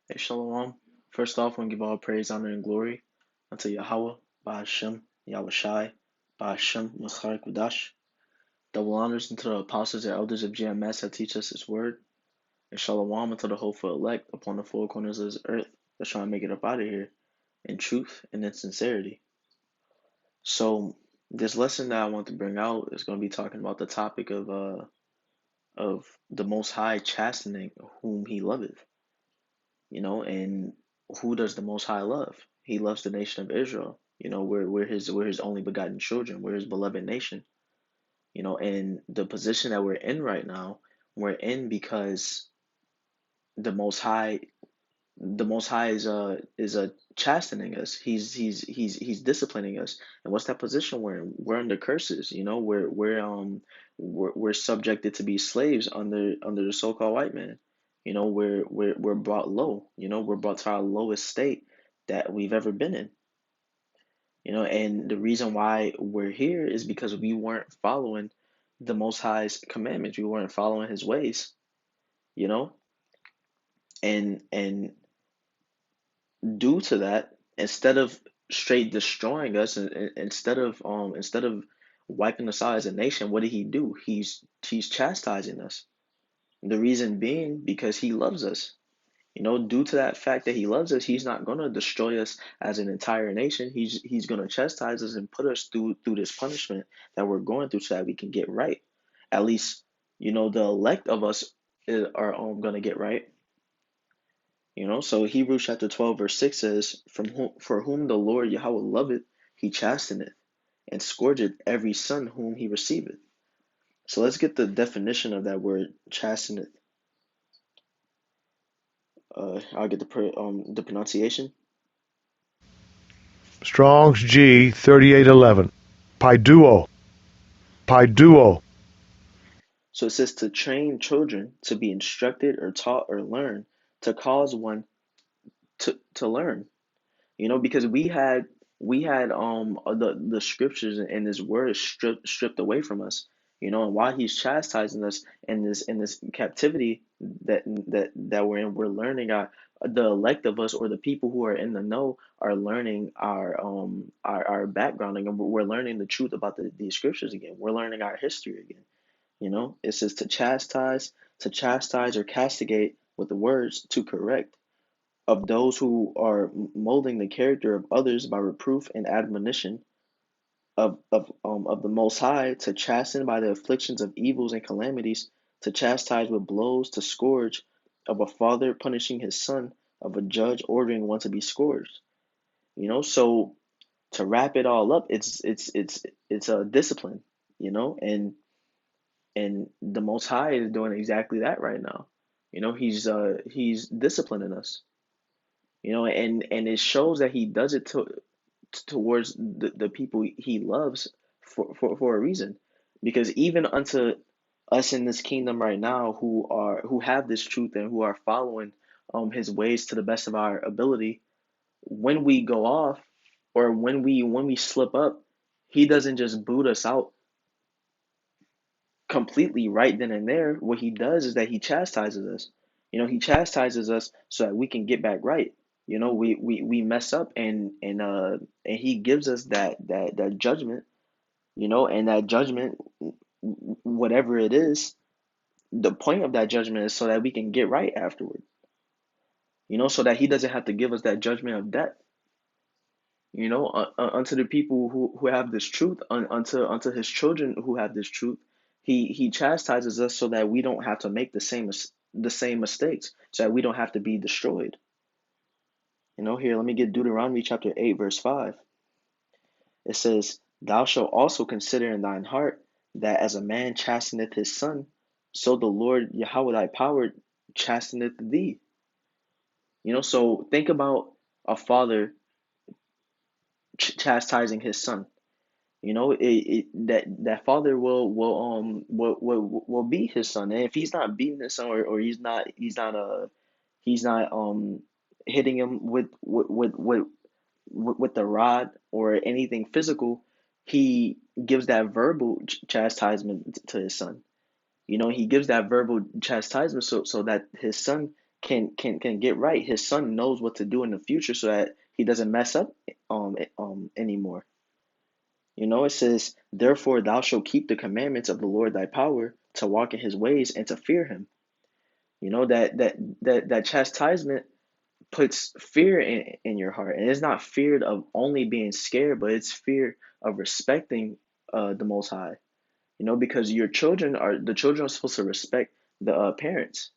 Hey, Shalom. First off, I want to give all praise, honor, and glory unto Yahweh, Ba'ashem, Yahweh Shai, Ba'ashem, Machar Kudash. Double honors unto the apostles and elders of GMS that teach us His word. And Shalom unto the hopeful elect upon the four corners of this earth that's trying to make it up out of here in truth and in sincerity. So, this lesson that I want to bring out is going to be talking about the topic of the Most High chastening whom He loveth. And who does the Most High love? He loves the nation of Israel. We're his only begotten children. We're his beloved nation. And the position that we're in right now, we're in because the Most High, the Most High is chastening us. He's disciplining us. And what's that position we're in? We're under curses. We're subjected to be slaves under the so-called white man. We're brought low. We're brought to our lowest state that we've ever been in. And the reason why we're here is because we weren't following the Most High's commandments. We weren't following His ways. You know, and due to that, instead of straight destroying us, and instead of wiping us out as a nation, what did He do? He's chastising us. The reason being because He loves us. Due to that fact that He loves us, He's not gonna destroy us as an entire nation. He's gonna chastise us and put us through this punishment that we're going through so that we can get right. At least, the elect of us are gonna get right. So Hebrews chapter 12, verse 6 says, For whom the Lord Yahweh loveth, He chasteneth, and scourgeth every son whom He receiveth. So let's get the definition of that word chasteneth. I'll get the pronunciation. Strong's G 3811. Paiduo. Paiduo. So it says to train children to be instructed or taught or learn, to cause one to learn. Because we had the scriptures and His word stripped away from us. And while He's chastising us in this captivity that we're in, we're learning the elect of us, or the people who are in the know, are learning our background, and we're learning the truth about these scriptures again. We're learning our history again. It says to chastise or castigate with the words, to correct, of those who are molding the character of others by reproof and admonition, of the Most High, to chasten by the afflictions of evils and calamities, to chastise with blows, to scourge, of a father punishing his son, of a judge ordering one to be scourged. So to wrap it all up, it's a discipline. And the Most High is doing exactly that right now. He's disciplining us. And it shows that He does it towards the people He loves for a reason. Because even unto us in this kingdom right now, who have this truth and who are following His ways to the best of our ability, when we go off, or when we slip up, He doesn't just boot us out completely right then and there. What He does is that He chastises us. He chastises us so that we can get back right. We mess up, and He gives us that judgment. And that judgment, whatever it is, the point of that judgment is so that we can get right afterward. So that He doesn't have to give us that judgment of death. Unto the people who have this truth, unto His children who have this truth, He chastises us so that we don't have to make the same mistakes, so that we don't have to be destroyed. Here, let me get Deuteronomy chapter 8, verse 5. It says, Thou shalt also consider in thine heart that as a man chasteneth his son, so the Lord Yahweh thy power chasteneth thee. So think about a father chastising his son. That father will beat his son, and if he's not beating his son, or he's not hitting him with the rod or anything physical, he gives that verbal chastisement to his son. He gives that verbal chastisement so that his son can get right. His son knows what to do in the future so that he doesn't mess up anymore. It says, "Therefore thou shalt keep the commandments of the Lord thy power to walk in his ways and to fear him." That chastisement puts fear in your heart, and it's not fear of only being scared, but it's fear of respecting the Most High. Because the children are supposed to respect the parents.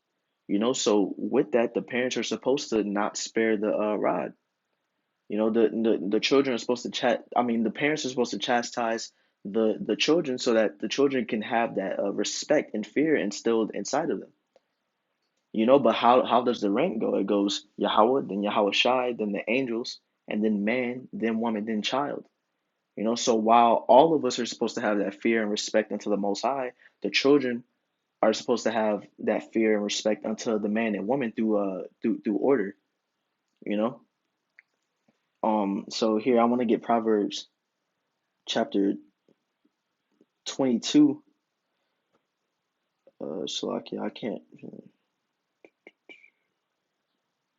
So with that, the parents are supposed to not spare the rod. The children are supposed to the parents are supposed to chastise the children so that the children can have that respect and fear instilled inside of them. But how does the rank go? It goes Yahweh, then Yahweh Shai, then the angels, and then man, then woman, then child. So while all of us are supposed to have that fear and respect unto the Most High, the children are supposed to have that fear and respect unto the man and woman through order. You know. So here I want to get Proverbs chapter 22. Salakia, I can't.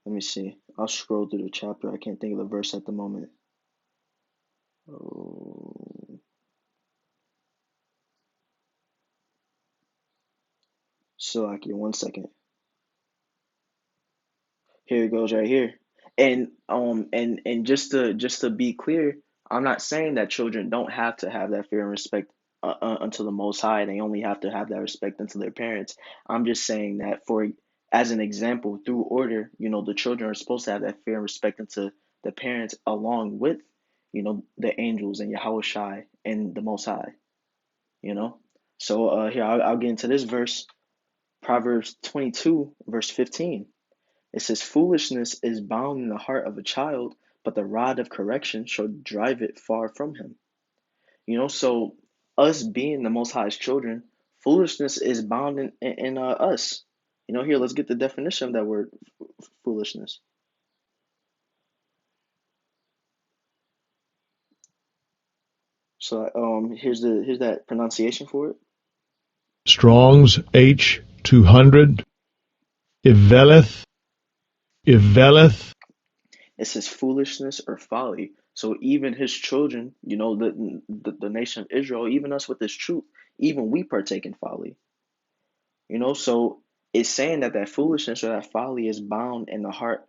Let me see. I'll scroll through the chapter. I can't think of the verse at the moment. Oh, Salakia, 1 second. Here it goes right here. And just to be clear, I'm not saying that children don't have to have that fear and respect unto the Most High. They only have to have that respect unto their parents. I'm just saying that for as an example, through order, the children are supposed to have that fear and respect unto the parents along with, the angels and Yahweh Shai and the Most High. You know. So here I'll get into this verse, Proverbs 22 verse 15. It says, "Foolishness is bound in the heart of a child, but the rod of correction shall drive it far from him." So us being the Most High's children, foolishness is bound in us. Here, let's get the definition of that word, foolishness. So here's that pronunciation for it. Strong's H 200. Iveleth. Iveleth. It says foolishness or folly. So even his children, the nation of Israel, even us with this truth, even we partake in folly. So it's saying that foolishness or that folly is bound in the heart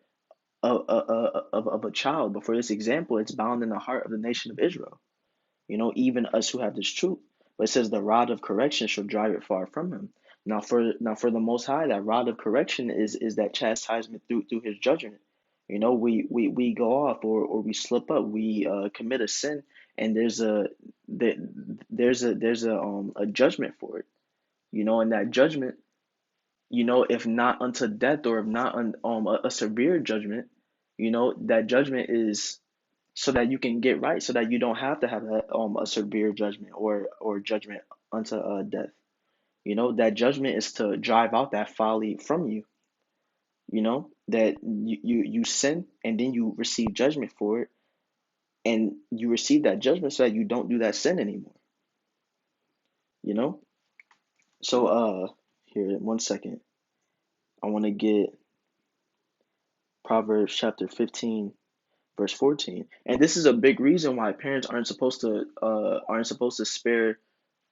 of a child. But for this example, it's bound in the heart of the nation of Israel. Even us who have this truth. But it says the rod of correction shall drive it far from him. Now for the Most High, that rod of correction is that chastisement through His judgment. We go off or we slip up, we commit a sin, and there, there's a judgment for it. And that judgment, if not unto death or if not a severe judgment, that judgment is so that you can get right, so that you don't have to have a severe judgment or judgment unto death. That judgment is to drive out that folly from you. That you sin and then you receive judgment for it, and you receive that judgment so that you don't do that sin anymore. You know. So here 1 second. I want to get Proverbs chapter 15 verse 14. And this is a big reason why parents aren't supposed to spare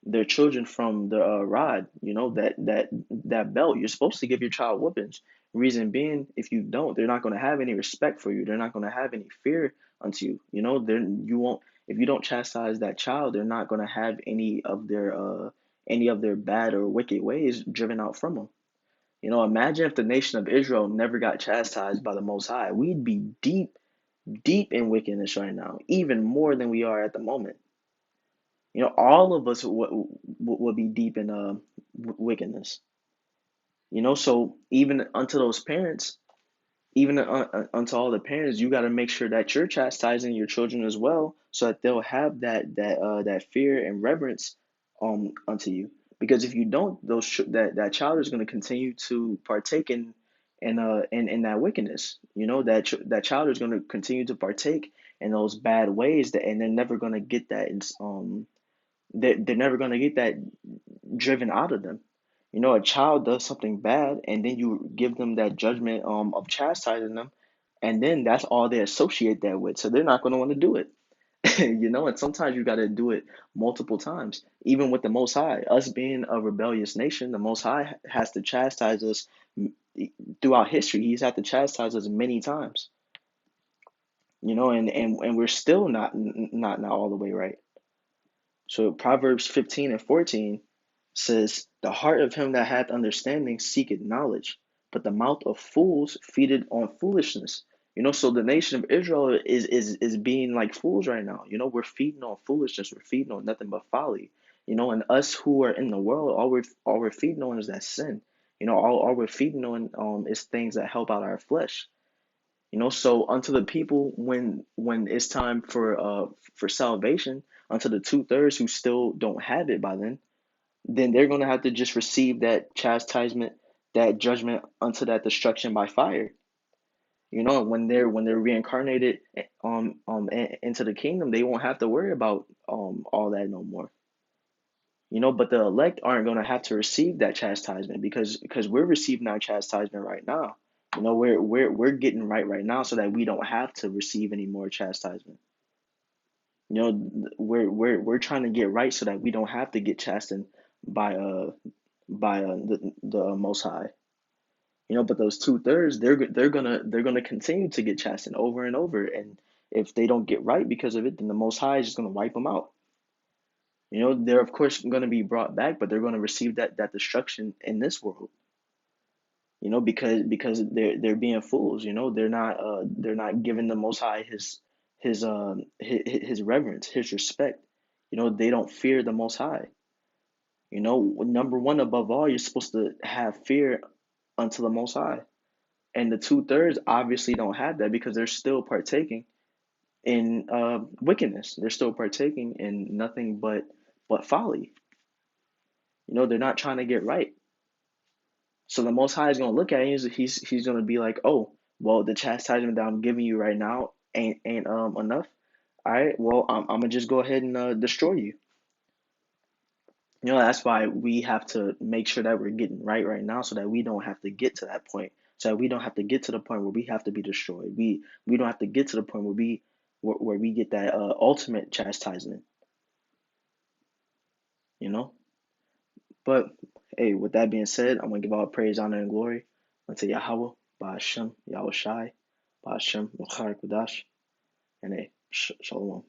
their children from the rod, that belt. You're supposed to give your child whoopings. Reason being, if you don't, they're not going to have any respect for you. They're not going to have any fear unto you. You won't. If you don't chastise that child, they're not going to have any of their bad or wicked ways driven out from them. Imagine if the nation of Israel never got chastised by the Most High. We'd be deep, deep in wickedness right now, even more than we are at the moment. All of us would be deep in wickedness. So even unto those parents, even unto all the parents, you got to make sure that you're chastising your children as well, so that they'll have that fear and reverence unto you. Because if you don't, that child is going to continue to partake in that wickedness. That child is going to continue to partake in those bad ways, and they're never going to get that they're never going to get that driven out of them. A child does something bad, and then you give them that judgment of chastising them, and then that's all they associate that with. So they're not going to want to do it. And sometimes you got to do it multiple times. Even with the Most High, us being a rebellious nation, the Most High has to chastise us throughout history. He's had to chastise us many times. And we're still not all the way right. So Proverbs 15 and 14 says, "The heart of him that hath understanding seeketh knowledge, but the mouth of fools feedeth on foolishness." So the nation of Israel is being like fools right now. We're feeding on foolishness. We're feeding on nothing but folly. And us who are in the world, all we're feeding on is that sin. All we're feeding on is things that help out our flesh. So unto the people, when it's time for salvation, unto the 2/3 who still don't have it by then they're gonna have to just receive that chastisement, that judgment unto that destruction by fire. When they're reincarnated into the kingdom, they won't have to worry about all that no more. But the elect aren't gonna have to receive that chastisement because we're receiving our chastisement right now. We're getting right now so that we don't have to receive any more chastisement. We're trying to get right so that we don't have to get chastened by the Most High. But those 2/3, they're gonna continue to get chastened over and over, and if they don't get right because of it, then the Most High is just gonna wipe them out. They're of course gonna be brought back, but they're gonna receive that destruction in this world. Because they're being fools. They're not giving the Most High his reverence, his respect. They don't fear the Most High. Number one, above all, you're supposed to have fear unto the Most High. And the 2/3 obviously don't have that because they're still partaking in wickedness. They're still partaking in nothing but folly. They're not trying to get right. So the Most High is going to look at it. He's going to be like, oh, well, the chastisement that I'm giving you right now ain't enough. All right, well, I'm gonna just go ahead and destroy you. That's why we have to make sure that we're getting right now, so that we don't have to get to that point. So that we don't have to get to the point where we have to be destroyed. We don't have to get to the point where we get that ultimate chastisement. You know. But hey, with that being said, I'm gonna give all praise, honor, and glory unto Yahweh, Ba'ashem, Yahweh Shai, Ba'ashem, Kudash, and hey, Shalom.